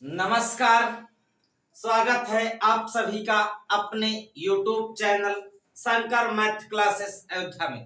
नमस्कार। स्वागत है आप सभी का अपने YouTube channel Shankar math classes Ayodhya में।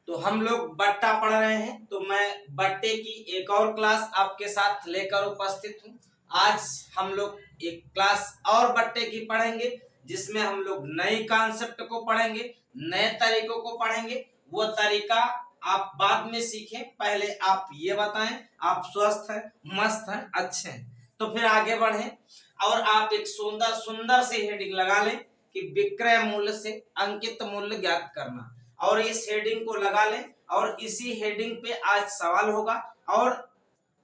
तो हम लोग बट्टा पढ़ रहे हैं, तो मैं बट्टे की एक और क्लास आपके साथ लेकर उपस्थित हूं। आज हम लोग एक क्लास और बट्टे की पढ़ेंगे, जिसमें हम लोग नए कॉन्सेप्ट को पढ़ेंगे, नए तरीकों को पढ़ेंगे। वो तरीका आप बाद में सीखें, पहले आप ये बताएं आप स्वस्थ हैं, मस्त हैं, अच्छे हैं, तो फिर आगे बढ़ें। और आप एक सुंदर सुंदर सी हेडिंग लगा लें कि विक्रय मूल्य से अंकित मूल्य ज्ञात करना, और इस हेडिंग को लगा लें और इसी हेडिंग पे आज सवाल होगा। और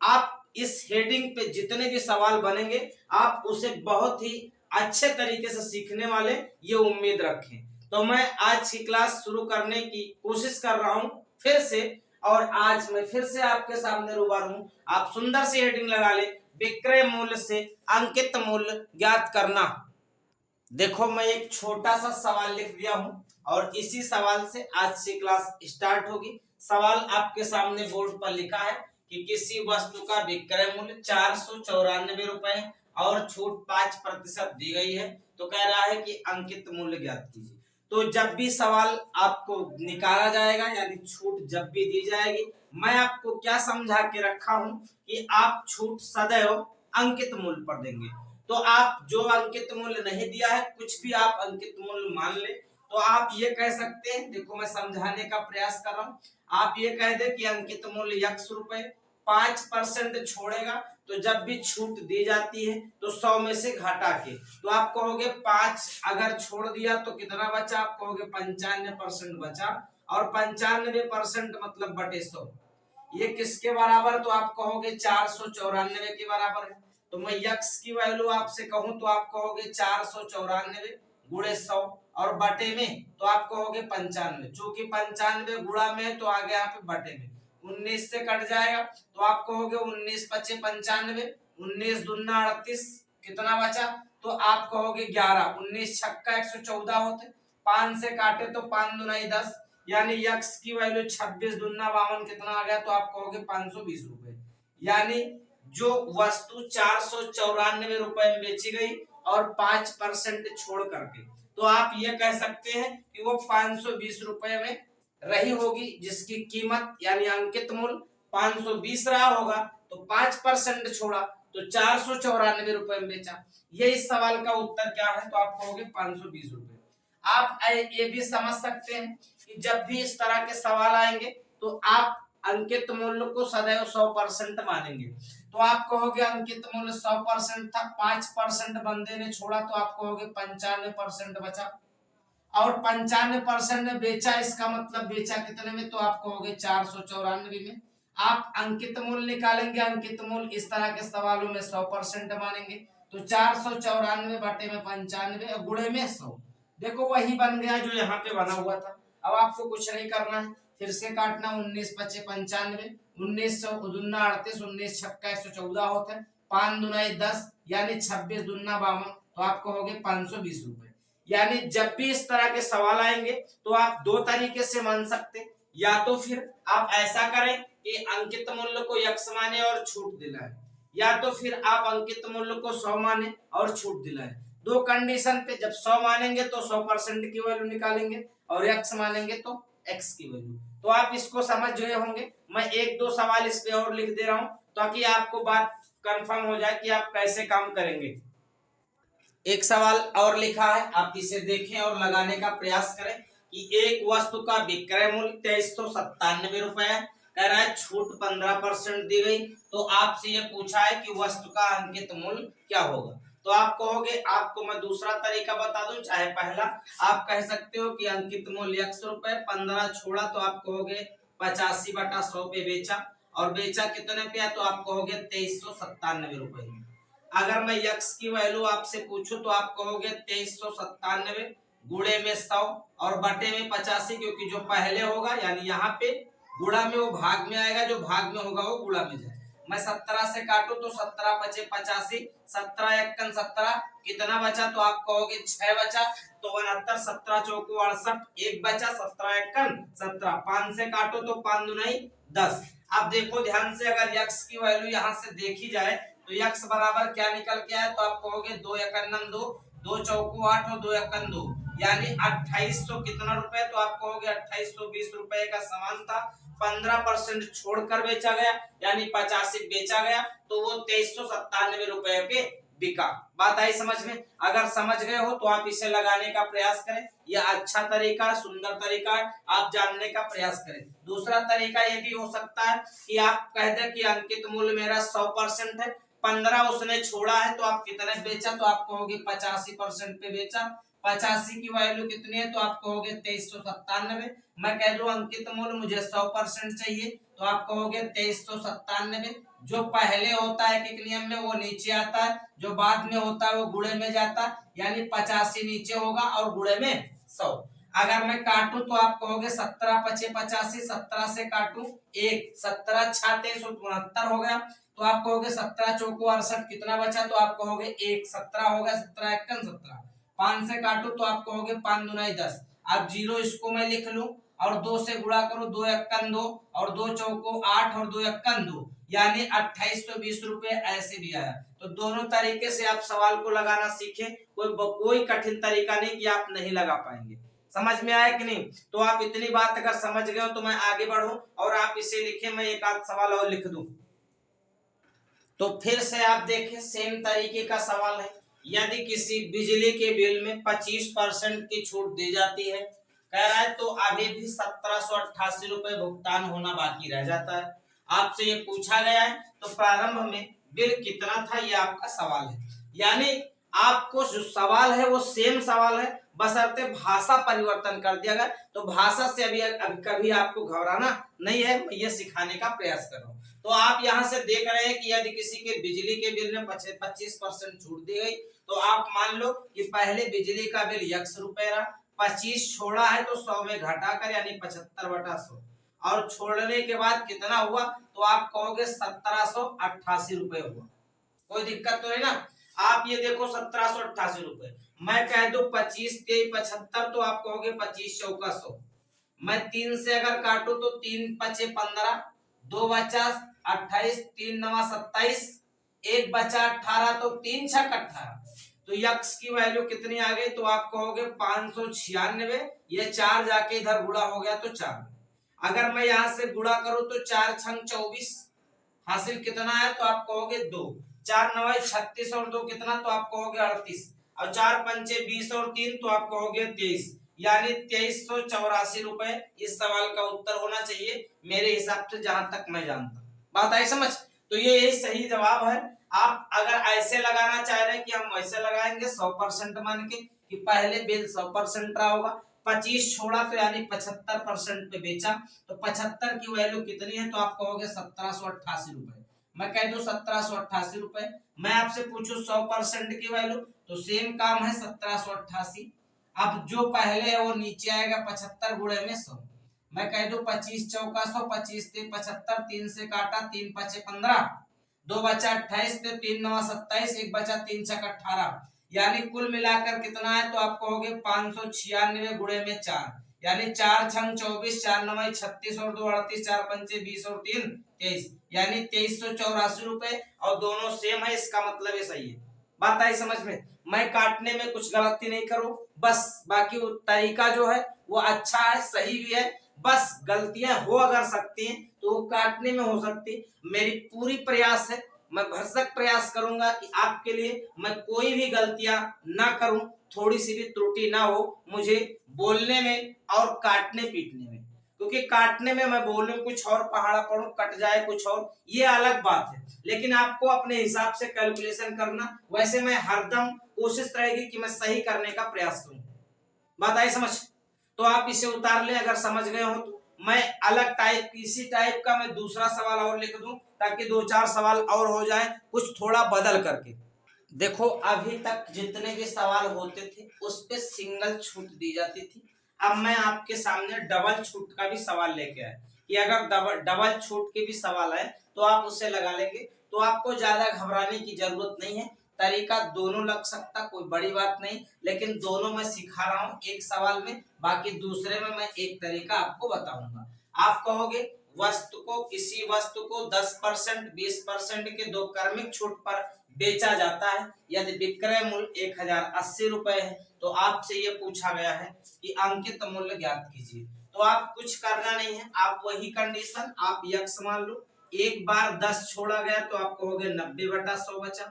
आप इस हेडिंग पे जितने भी सवाल बनेंगे आप उसे बहुत ही अच्छे तरीके से सीखने वाले, ये उम्मीद रखें। तो मैं आज की क्लास शुरू करने की कोशिश कर रहा हूं फिर से, और आज मैं फिर से आपके सामने रूबरू हूं। आप सुंदर सी हेडिंग लगा ले, विक्रय मूल्य से अंकित मूल्य ज्ञात करना। देखो, मैं एक छोटा सा सवाल लिख दिया हूं और इसी सवाल से आज से क्लास स्टार्ट होगी। सवाल आपके सामने बोर्ड पर लिखा है कि किसी वस्तु का विक्रय मूल्य 494 रुपए और छूट 5% दी गई है, तो कह रहा है कि अंकित मूल्य ज्ञात कीजिए। तो जब भी सवाल आपको निकाला जाएगा यानी छूट जब भी दी जाएगी, मैं आपको क्या समझा के रखा हूं कि आप छूट सदैव अंकित मूल्य पर देंगे। तो आप जो अंकित मूल्य नहीं दिया है, कुछ भी आप अंकित मूल्य मान ले, तो आप ये कह सकते हैं, देखो मैं समझाने का प्रयास कर रहा हूं। आप ये कह दे कि अंकित मूल्य x रुपए 5% छोड़ेगा, तो जब भी छूट दी जाती है तो 100 में से घटा के, तो आप कहोगे 5 अगर छोड़ दिया तो कितना बचा, आप कहोगे 95% बचा, और 95% मतलब बटे 100, ये किसके बराबर, तो आप कहोगे 494 के बराबर है। तो मैं x की वैल्यू आपसे कहूं तो आप कहोगे 494 गुणे 100 और बटे में तो आप कहोगे 95। चूंकि 95 गुणा में तो आ गया यहाँ पे बटे में, 19 से कट जाएगा तो आप कहोगे 19 पचे 95, 19 दूना 38, कितना बचा, तो आप कहोगे 11, 19 छक्का 114 होते, 5 से काटे तो 5 दूना 10, यानी x की वैल्यू 26 दूना 52, कितना आ गया, तो आप कहोगे 520 रुपए। यानी जो वस्तु 494 रुपए में बेची गई और 5% छोड़ करके, तो आप ये कह सकते हैं कि वो 520 रुपए में रही होगी, जिसकी कीमत यानी अंकित मूल्य 520 रहा होगा, तो 5% छोड़ा तो 494 रुपए में बेचा। ये इस सवाल का उत्तर क्या है, तो आप कहोगे 520 रुपए। आप ये भी समझ सकते हैं कि जब भी इस तरह के सवाल आएंगे तो आप अंकित मूल्य को सदैव 100% मानेंगे। तो आप कहोगे अंकित मूल्य 100% था, 5% बंदे ने छोड़ा, तो आप कहोगे 95% बचा, और 95% में बेचा, इसका मतलब बेचा कितने में, तो आप कहोगे 494 में। आप अंकित मूल्य निकालेंगे, अंकित मूल्य इस तरह के सवालों में 100% मानेंगे, तो 494 बटे में 95 और गुणे में 100, देखो वही बन गया जो यहाँ पे बना हुआ था। अब आपको कुछ नहीं करना है, फिर से काटना, 19 पचे 95, 19 दूना 38, 19 छक्का 114 होता है, 5 दूना 10, यानी 26 दूना 52, तो आप कहोगे 520 रुपए। यानी जब भी इस तरह के सवाल आएंगे तो आप दो तरीके से मान सकते, या तो फिर आप ऐसा करें कि अंकित मूल्य को x माने और छूट दिलाएं, या तो फिर आप अंकित मूल्य को 100 माने और छूट दिलाएं। दो कंडीशन पे, जब 100 मानेंगे तो 100% की वैल्यू निकालेंगे, और x मानेंगे तो x की वैल्यू। तो आप इसको समझ गए होंगे। मैं एक दो सवाल इस पे और लिख दे रहा हूं ताकि आपको बात कंफर्म हो जाए कि आप कैसे काम करेंगे। एक सवाल और लिखा है, आप इसे देखें और लगाने का प्रयास करें कि एक वस्तु का विक्रय मूल्य 2397 रुपए है, कह रहा है छूट 15% दी गई, तो आपसे ये पूछा है कि वस्तु का अंकित मूल्य क्या होगा। तो आप कहोगे, आपको मैं दूसरा तरीका बता दूं, चाहे पहला आप कह सकते हो कि अंकित मूल्य x रुपए, 15 छोड़ा तो आप कहोगे 85/100 पे बेचा, और बेचा कितने पे है, तो आप कहोगे 2397 रुपए। अगर मैं x की वैल्यू आपसे पूछूं तो आप कहोगे 2397 गुणे में 100 और बटे में 85, क्योंकि जो पहले होगा यानी यहाँ पे गुणा में वो भाग में आएगा, जो भाग में होगा वो गुणा में जाए। मैं 17 से काटू तो 17 पचे 85, 17 एकन 17, कितना बचा, तो आप कहोगे 6 बचा, तो 69, 17 चौको 68, एक बचा, 17 एकन 17, 5 से काटो तो 5 दूनी 10। अब देखो ध्यान से, अगर x की वैल्यू यहाँ से देखी जाए तो यक्स बराबर क्या निकल के आया, तो आप कहोगे 2 एकन्नम 2, 2 चौको 8 और 2 एकन 2, यानी 2800 कितना रुपए, तो आप कहोगे 2820 रुपए का सामान था, 15% छोड़कर बेचा गया यानी 85 बेचा गया, तो वो 2397 रुपए के बिका। बात आई समझ में? अगर समझ गए हो तो आप इसे लगाने का प्रयास करें, यह अच्छा तरीका, सुंदर तरीका है, आप जानने का प्रयास करें। दूसरा तरीका ये भी हो सकता है कि आप कह दें कि अंकित मूल्य मेरा 100% है, 15 उसने छोड़ा है, तो आप कितने बेचा, तो आप कहोगे 85% पे बेचा। 85 की वैल्यू कितनी है, तो आप कहोगे 2397। मैं कह दूं अंकित मूल्य मुझे 100% चाहिए, तो आप कहोगे 2397। जो पहले होता है एक नियम में वो नीचे आता है, जो बाद में होता है वो गुणे में जाता है, यानी 85 नीचे होगा और गुणे में 100। अगर मैं काटूं तो आप कहोगे 17 पचे 85, 17 से काटूं 1, 17 6 23 हो गया, तो आप कहोगे 17 चौको 68 कितना बचा, तो आप कहोगे 1, 17 हो गया, 17 एकन 17, 5 से काटो तो आप कहोगे 5 दूना 10। अब 0 इसको मैं लिख लूं और 2 से गुणा करो, 2 एकन 2 और 2 चौको 8 और 2 एकन 2, यानी 2820 रुपए ऐसे भी आया। तो दोनों तरीके से आप सवाल को लगाना सीखें, कोई कठिन तरीका नहीं कि आप नहीं लगा पाएंगे। समझ में आया कि नहीं? तो आप इतनी बात अगर समझ गए हो तो मैं आगे बढ़ूं और आप इसे लिखें, मैं एक आध सवाल और लिख दूं। तो फिर से आप देखें, सेम तरीके का सवाल है। यदि किसी बिजली के बिल में 25% की छूट दी जाती है, कह रहा है, तो अभी भी 1788 रुपए भुगतान होना बाकी रह जाता है। आपसे ये पूछा गया है, तो प्रारंभ में बिल कितना था, ये आपका सवाल है। यानी आपको जो सवाल है वो सेम सवाल है, बशर्ते भाषा परिवर्तन कर दिया गया। तो भाषा से अभी कभी आपको घबराना नहीं है, मैं ये सिखाने का प्रयास कर रहा हूँ। तो आप यहाँ से देख रहे हैं कि यदि किसी के बिजली के बिल में 25% छूट दी गई, तो आप मान लो कि पहले बिजली का बिल x रुपए रहा, 25 छोड़ा है तो 100 में घटाकर यानी 75/100, और छोड़ने के बाद कितना हुआ, तो आप कहोगे 1788 रुपए हुआ। कोई दिक्कत तो है ना? आप ये देखो 1788 रुपए, मैं कह दू 25 तेईस 75, तो आप कहोगे 25 चौका 100। मैं 3 से अगर काटू तो 3 पचे 15, 2 बचा 28, 3 नवा 27, 1 बचा 18, तो 3 छक 18। तो यक्स की वैल्यू कितनी आ गई, तो आप कहोगे 596। ये 4 जाके इधर गुणा हो गया तो 4। अगर मैं यहां से गुणा करूं तो 4 छंग 24, हासिल कितना है, तो आप कहोगे 2। 4 नवाई 36 और 2 कितना, तो आप कहोगे 38, और 4 पंचे 20 और 3, तो आप कहोगे 23, यानी 2384 रुपए इस सवाल का उत्तर होना चाहिए मेरे हिसाब से, जहां तक मैं जानता हूं। बात आई समझ? तो ये सही जवाब है। आप अगर ऐसे लगाना चाह रहे हैं कि हम वैसे लगाएंगे 100% मान के कि पहले बिल 100% रहा होगा, 25 छोड़ा तो यानी 75% पे बेचा, तो 75 की वैल्यू कितनी है, तो आप कहोगे 1788 रुपए। मैं कह दूं 1788 रुपए। मैं आपसे पूछूं 100% की वैल्यू, तो सेम काम है 1788। अब जो पहले है वो नीचे आएगा, 75 गुणे में 100। मैं कह दूं 25 चौका 100, 25 ते 75, 3 से काटा 3 पचे 15, 2 बचा 28, 3 नवा 27, 1 बचा 3 छक 18, यानी कुल मिलाकर कितना है, तो आप कहोगे 596 गुणे में 4, यानी 4 छंग 24, 4 नवाई 36 और 2 38, 4 पंचे 20 और 3 23, यानी 2384 रुपए, और दोनों सेम है, इसका मतलब ये सही है। बात आई समझ में? मैं काटने में कुछ गलती नहीं करूं, बस बाकी तरीका जो है वो अच्छा है, सही भी है, बस गलतियां हो अगर सकती हैं तो वो काटने में हो सकती। मेरी पूरी प्रयास है, मैं भरसक प्रयास करूंगा कि आपके लिए मैं कोई भी गलतियां ना करूं, थोड़ी सी भी त्रुटि ना हो मुझे बोलने में और काटने पीटने में। क्योंकि काटने में मैं बोलूं कुछ और, पहाड़ा पढ़ूं कट जाए कुछ और, ये अलग बात है, लेकिन आपको अपने हिसाब से कैलकुलेशन करना। वैसे मैं हरदम कोशिश रहेगी कि मैं सही करने का प्रयास करूं। बात आई समझ? तो आप इसे उतार ले अगर समझ गए हो तो। मैं अलग टाइप, इसी टाइप का मैं दूसरा सवाल और लिख दूं ताकि 2-4 सवाल और हो जाए कुछ थोड़ा बदल करके। देखो अभी तक जितने भी सवाल होते थे उस पे सिंगल छूट दी जाती थी। अब मैं आपके सामने डबल छूट का भी सवाल लेके आया कि अगर डबल छूट के भी सवाल है तो आप उसे लगा लेंगे, तो आपको ज्यादा घबराने की जरूरत नहीं है। तरीका दोनों लग सकता, कोई बड़ी बात नहीं, लेकिन दोनों मैं सिखा रहा हूँ एक सवाल में, बाकी दूसरे में मैं एक तरीका आपको बताऊंगा। आप कहोगे वस्तु को किसी वस्तु को 10% 20% के दो क्रमिक छूट पर बेचा जाता है यदि विक्रय मूल्य 1080 रुपए है तो आपसे ये पूछा गया है कि अंकित मूल्य ज्ञात कीजिए। तो आप कुछ करना नहीं है, आप वही कंडीशन आप यक्स मान लो, एक बार 10 छोड़ा गया तो आप कहोगे 90/100 बचा,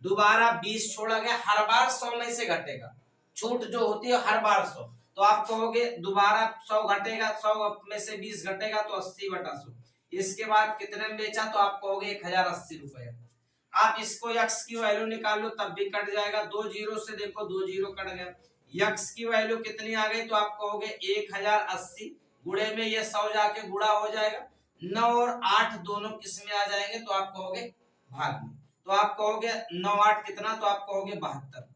दोबारा 20 छोड़ा गया, हर बार 100 में से घटेगा, छूट जो होती है हर बार 100, तो आप कहोगे दोबारा 100 घटेगा, 100 में से 20 घटेगा तो 80/100। इसके बाद कितने में बेचा तो आप कहोगे 1080 रुपए। आप इसको यक्स की वैल्यू निकाल लो तब भी कट जाएगा, 2 जीरो से देखो 2 जीरो कट गया, यक्स की वैल्यू कितनी आ गई तो आप कहोगे 1080, गुणे में ये 100 जाके गुणा हो जाएगा, 9 और 8 दोनों किस में आ जाएंगे तो आप कहोगे भाग में, तो आप कहोगे 9 8 कितना तो आप कहोगे 72।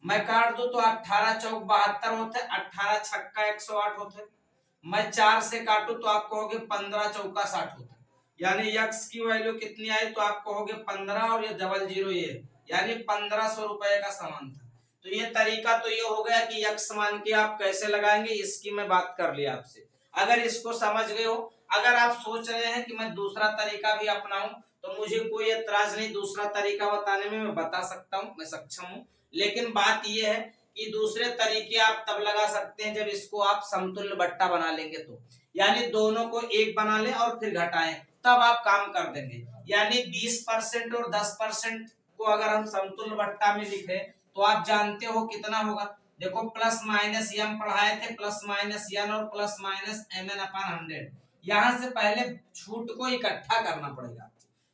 मैं काट दो तो 18 चौक 72 होते, 18 छक्का 108 होते, मैं 4 से काटू तो आप कहोगे 15 चौका 60 होते, यानी यक्स की वैल्यू कितनी आई तो आप कहोगे 15 और ये डबल जीरो ये यानी 1500 रुपए का सामान था। तो ये तरीका तो ये हो गया कि यक्स मान के आप कैसे लगाएंगे, इसकी मैं बात कर ली आपसे। अगर इसको समझ गए हो, अगर आप सोच रहे हैं कि मैं दूसरा तरीका भी अपनाऊं तो मुझे कोई एतराज नहीं, दूसरा तरीका बताने में मैं बता सकता हूं, मैं सक्षम हूं, लेकिन बात यह है कि दूसरे तरीके आप तब लगा सकते हैं जब इसको आप समतुल्य बट्टा बना लेंगे, तो यानी दोनों को एक बना लें और फिर घटाएं तब आप काम कर देंगे। यानी 20% और 10% को अगर हम समतुल्य बट्टा में लिखे तो आप जानते हो कितना होगा, देखो प्लस माइनस एम पढ़ाए थे, प्लस माइनस एन और प्लस माइनस mn/100, यहां से पहले छूट को इकट्ठा करना पड़ेगा,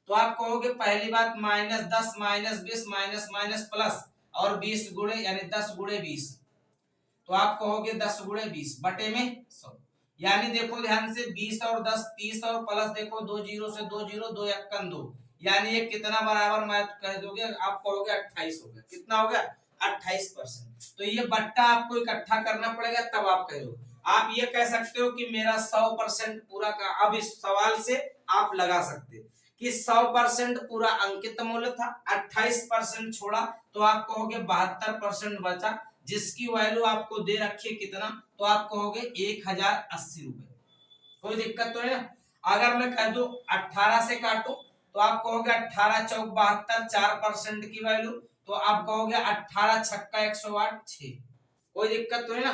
तो आप कहोगे पहली बात -10 -20 माइनस माइनस प्लस और 20 गुणे यानी 10 गुणे 20, तो आप कहोगे 10 गुणे 20 बटे में 100, यानी देखो ध्यान से 20 और 10 30 और प्लस देखो 2 जीरो से 2 जीरो 2 1 2, यानी ये कितना बराबर मैं कह दोगे आप कहोगे 28 हो गया, कितना हो गया 28%। तो ये बट्टा आपको इकट्ठा करना पड़ेगा तब आप कहोगे। आप ये कह सकते हो कि मेरा 100% पूरा का, अब इस सवाल से आप लगा सकते हैं कि 100% पूरा अंकित मूल्य था, 28% छोड़ा तो आप कहोगे 72% बचा, जिसकी वैल्यू आपको दे रखी है कितना तो आप कहोगे 1080 रुपए। कोई दिक्कत तो है ना। अगर मैं कह दूं 18 से काटो तो आप कहोगे 18 चौक 72, 4% की वैल्यू, तो आप कहोगे 18 छक्का 108 6। कोई दिक्कत तो है ना।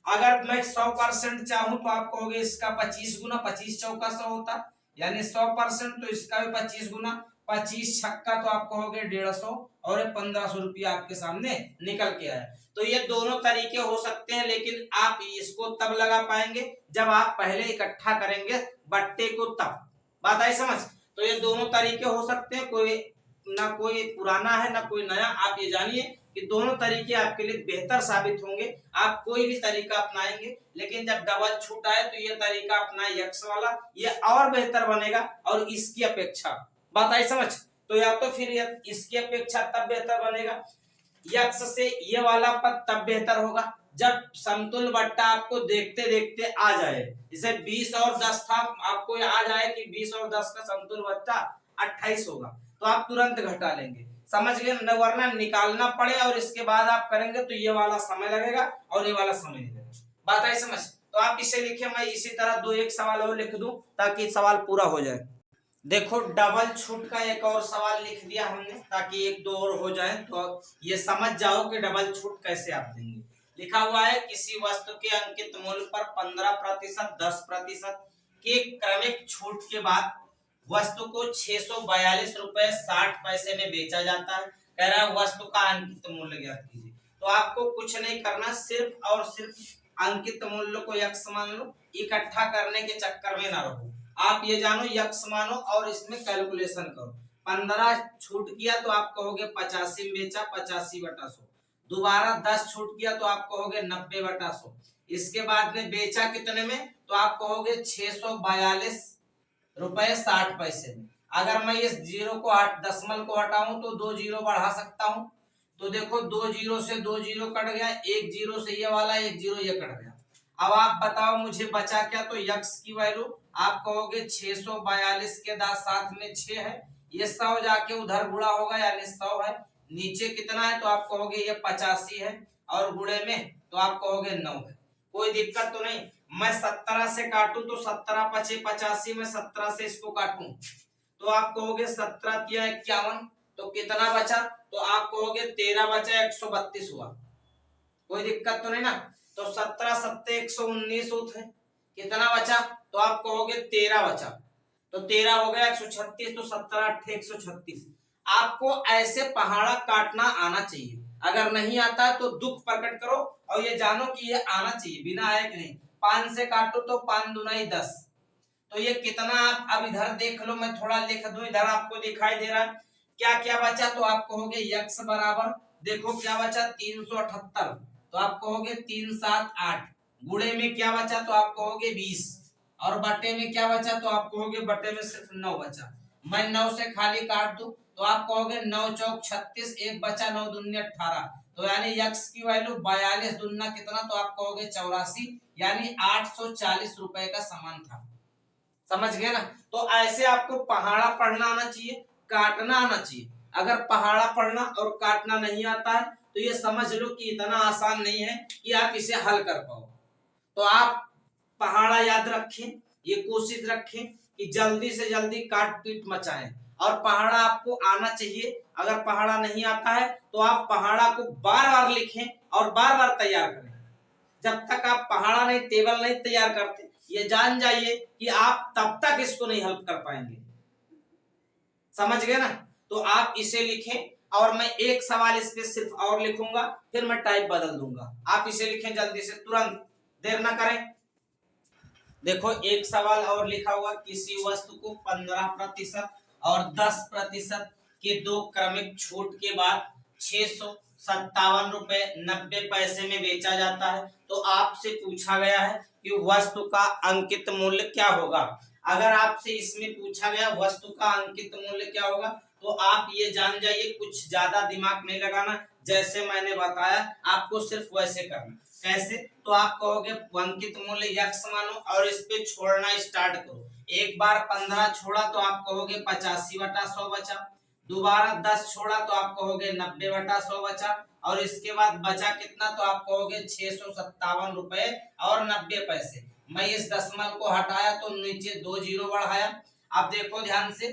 अगर मैं 100% चाहूं तो आप कहोगे इसका 25 गुना, 25 चौका 100 होता, यानी 100% तो इसका भी 25 गुना, 25 छक्का तो आप कहोगे 150 और 1500 रुपया आपके सामने निकल के आया। तो ये दोनों तरीके हो सकते हैं, लेकिन आप इसको तब लगा पाएंगे जब आप पहले इकट्ठा करेंगे बट्टे को, तब बात आई समझ। तो ये दोनों तरीके हो सकते हैं, कोई ना कोई पुराना है ना कोई नया। आप ये जानिए कि दोनों तरीके आपके लिए बेहतर साबित होंगे। आप कोई भी तरीका अपनाएंगे, लेकिन जब डबल छूट आए तो ये तरीका अपना यक्स वाला, ये और बेहतर बनेगा और इसकी अपेक्षा, बात आई समझ। तो या तो फिर इसकी अपेक्षा तब बेहतर बनेगा, यक्स से ये वाला पद तब बेहतर होगा जब समतुल्य बट्टा आपको देखते देखते आ जाए। जैसे 20 और 10 था, आपको आ जाए कि 20 और 10 का समतुल्य बट्टा 28 होगा, तो आप तुरंत घटा लेंगे, समझ गए, वरना निकालना पड़े और इसके बाद आप करेंगे तो ये वाला समय लगेगा और ये वाला समय लगेगा। बात आई समझ। तो आप इसे लिखिए, मैं इसी तरह दो एक सवाल और लिख दूं ताकि सवाल पूरा हो जाए। देखो डबल छूट का एक और सवाल लिख दिया हमने ताकि एक दो और हो जाए, तो ये समझ जाओ कि डबल छूट कैसे आप देंगे। लिखा हुआ है किसी वस्तु के अंकित मूल्य पर 15%, 10% के क्रमिक छूट के बाद वस्तु को 642 रुपए 60 पैसे में बेचा जाता है। कह रहा है वस्तु का अंकित मूल्य ज्ञात कीजिए। तो आपको कुछ नहीं करना, सिर्फ और सिर्फ अंकित मूल्य को यक्स मान लो, इकट्ठा करने के चक्कर में ना रहो। आप ये जानो यक्स मानो और इसमें कैलकुलेशन करो। 15 छूट किया तो आप कहोगे 85 में बेचा, 85/100। दोबारा 10 छूट किया तो आप कहोगे 90/100। इसके बाद में बेचा कितने में तो आप कहोगे 642 रुपए 60 पैसे में। अगर मैं इस जीरो को दशमलव को हटाऊं तो 2 जीरो बढ़ा सकता हूं, तो देखो 2 जीरो से 2 जीरो कट गया, 1 जीरो से ये वाला 1 जीरो ये कट गया। अब आप बताओ मुझे बचा क्या, तो यक्स की वैल्यू आप कहोगे 642 के साथ में 6 है, ये 100 जाके उधर गुणा होगा यानी 100 है, नीचे कितना है तो आप कहोगे ये 85 है और गुणे में तो आप कहोगे 9 है। कोई दिक्कत तो नहीं। मैं 17 से काटूं तो 17 पचे 85 में 17 से इसको काटूं तो आप कहोगे 17 तिया 51, तो कितना बचा? तो आप कहोगे 13 बचा 132 हुआ। कोई दिक्कत तो नहीं ना। तो 17 सत्ते 119 होते हैं, कितना बचा? तो आप कहोगे 13 बचा, तो 13 हो गया 136, तो 17 8 136। आपको ऐसे पहाड़ा काटना आना चाहिए। अगर नहीं आता है तो दुख प्रकट करो और ये जानो कि ये आना चाहिए, बिना आए कि नहीं। 5 से काटो तो 5 दूना 10, तो ये कितना? आप अब इधर देख लो, मैं थोड़ा लिख दूं, इधर आपको दिखाई दे रहा है क्या क्या बचा। तो आप कहोगे x बराबर, देखो क्या बचा 378, तो आप कहोगे 3 7 8। गुणे में क्या बचा? तो आप कहोगे 20, और बटे में क्या बचा? तो आप कहोगे बटे में सिर्फ 9 बचा। मैं 9 से खाली काट दूं तो आप कहोगे 9 चौक 36, एक बचा 9 दूनी 18, तो यानी x की वैल्यू 42 दूना कितना? तो आप कहोगे 84, यानी 840 रुपए का सामान था। समझ गए ना। तो ऐसे आपको पहाड़ा पढ़ना आना चाहिए, काटना आना चाहिए। अगर पहाड़ा पढ़ना और काटना नहीं आता है तो ये समझ लो कि इतना आसान नहीं है कि आप इसे हल कर पाओ। तो आप पहाड़ा याद रखें, ये कोशिश रखें कि जल्दी से जल्दी काट पीट मचाएं, और पहाड़ा आपको आना चाहिए। अगर पहाड़ा नहीं आता है तो आप पहाड़ा को बार बार लिखें और बार बार तैयार करें। जब तक आप पहाड़ा नहीं, टेबल नहीं तैयार करते, ये जान जाइए कि आप तब तक इसको नहीं हल कर पाएंगे। समझ गए ना। तो आप इसे लिखें और मैं एक सवाल इस पे सिर्फ और लिखूंगा, फिर मैं टाइप बदल दूंगा। आप इसे लिखें जल्दी से, तुरंत, देर ना करें। देखो एक सवाल और लिखा हुआ, किसी वस्तु को 15% और 10% के दो क्रमिक छूट के बाद 657 रुपए 90 पैसे में बेचा जाता है। तो आपसे पूछा गया है कि वस्तु का अंकित मूल्य क्या होगा। अगर आपसे इसमें पूछा गया वस्तु का अंकित मूल्य क्या होगा, तो आप ये जान जाइए, कुछ ज्यादा दिमाग नहीं लगाना, जैसे मैंने बताया आपको सिर्फ वैसे करना। कैसे? तो आप कहोगे अंकित मूल्य यक्स मानो और इस पे छोड़ना स्टार्ट करो। एक बार 15 छोड़ा तो आप कहोगे 85/100 बचा। दोबारा 10 छोड़ा तो आप कहोगे 90/100 बचा, और इसके बाद बचा कितना? तो आप कहोगे 657 रुपए और 90 पैसे। मैं इस दशमलव को हटाया तो नीचे 2 जीरो बढ़ाया। अब देखो ध्यान से,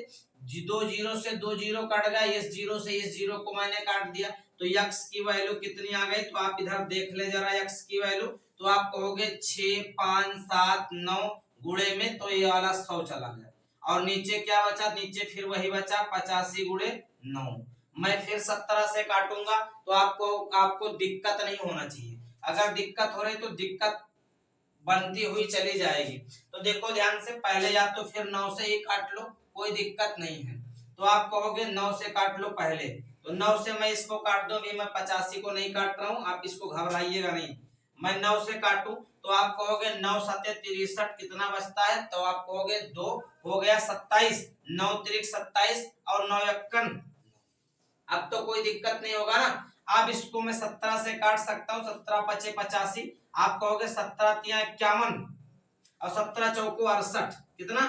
2 जीरो से 2 जीरो कट गया, इस जीरो से इस जीरो को मैंने काट दिया, तो यक्स की वैल्यू कितनी आ गई? तो आप इधर देख ले जरा यक्स की वैल्यू, तो आप कहोगे 6 5 7 9 गुणे में, तो ये वाला 100 चला गया, और नीचे क्या बचा? नीचे फिर वही बचा 85 गुणे 9। मैं फिर 17 से काटूंगा तो आपको दिक्कत नहीं होना चाहिए। अगर दिक्कत हो रही तो दिक्कत बनती हुई चली जाएगी। तो देखो ध्यान से, पहले या तो फिर 9 से ही काट लो, कोई दिक्कत नहीं है। तो आप कहोगे 9 से काट लो पहले, तो 9 से मैं इसको काट दूं, अभी मैं 85 को नहीं काट रहा हूं, आप इसको घबराइएगा नहीं। मैं 9 से काटूं तो आप कहोगे 9 7 63, कितना बचता है? तो आप कहोगे 2 हो गया 27, 9 3 27 और 9 1। अब तो कोई दिक्कत नहीं होगा ना। अब इसको मैं 17 से काट सकता हूँ, 17 पचे 85, आप कहोगे 17 तिया 51 और 17 चौको 68, कितना?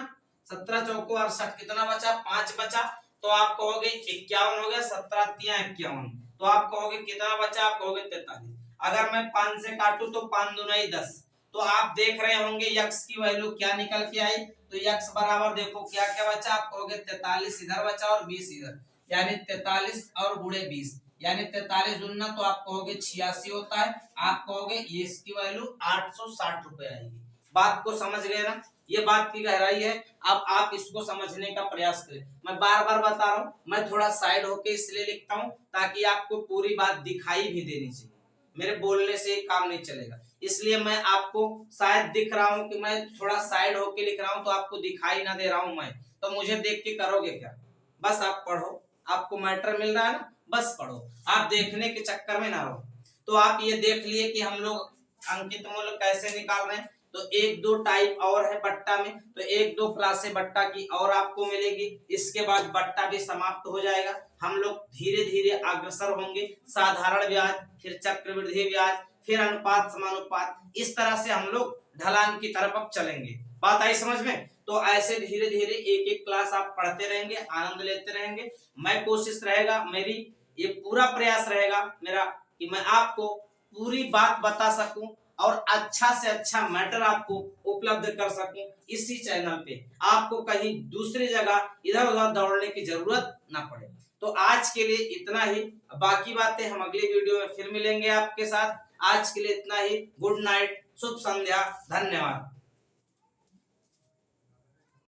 17 चौको 68, कितना बचा? 5 बचा, तो आप कहोगे 51 हो गया, 17 तिया 51, तो आप कहोगे कितना बचा? आप कहोगे 43। अगर मैं 5 से काटूं तो 5 दूना 10, तो आप देख रहे होंगे यक्स की वैल्यू क्या निकल के आई। तो यक्स बराबर देखो क्या क्या बचा, आप कहोगे 43 इधर बचा और 20 इधर, यानी 43 और गुणे 20, यानी 43 दूना तो आप कहोगे 86 होता है। आप कहोगे ये इसकी वैल्यू 860 रुपए आएगी। बात को समझ गए ना, ये बात की गहराई है। अब आप इसको समझने का प्रयास करें। मैं बार बार बता रहा हूँ, मैं थोड़ा साइड होके इसलिए लिखता हूँ ताकि आपको पूरी बात दिखाई भी देनी चाहिए। मेरे बोलने से काम नहीं चलेगा, इसलिए मैं आपको शायद दिख रहा हूँ कि मैं थोड़ा साइड होके लिख रहा हूँ, तो आपको दिखाई ना दे रहा हूँ मैं, तो मुझे देख के करोगे क्या? बस आप पढ़ो, आपको मैटर मिल रहा है ना, बस पढ़ो, आप देखने के चक्कर में ना रहो। तो आप ये देख लिए कि हम लोग अंकित मूल्य कैसे निकाल रहे हैं। तो 1-2 टाइप और है बट्टा में, तो 1-2 क्लासे बट्टा की और आपको मिलेगी। इसके बाद बट्टा भी समाप्त हो जाएगा। हम लोग धीरे धीरे अग्रसर होंगे, साधारण ब्याज, फिर चक्रवृद्धि ब्याज, फिर अनुपात समानुपात, इस तरह से हम लोग ढलान की तरफ अब चलेंगे। बात आई समझ में? तो ऐसे धीरे धीरे एक एक क्लास आप पढ़ते रहेंगे, आनंद लेते रहेंगे। मैं कोशिश रहेगा, मेरी ये पूरा प्रयास रहेगा मेरा कि मैं आपको पूरी बात बता सकूं, और अच्छा से अच्छा मैटर आपको उपलब्ध कर सकूं इसी चैनल पे, आपको कहीं दूसरी जगह इधर उधर दौड़ने की जरूरत ना पड़े। तो आज के लिए इतना ही, बाकी बातें हम अगली वीडियो में फिर मिलेंगे आपके साथ। आज के लिए इतना ही। गुड नाइट, शुभ संध्या, धन्यवाद।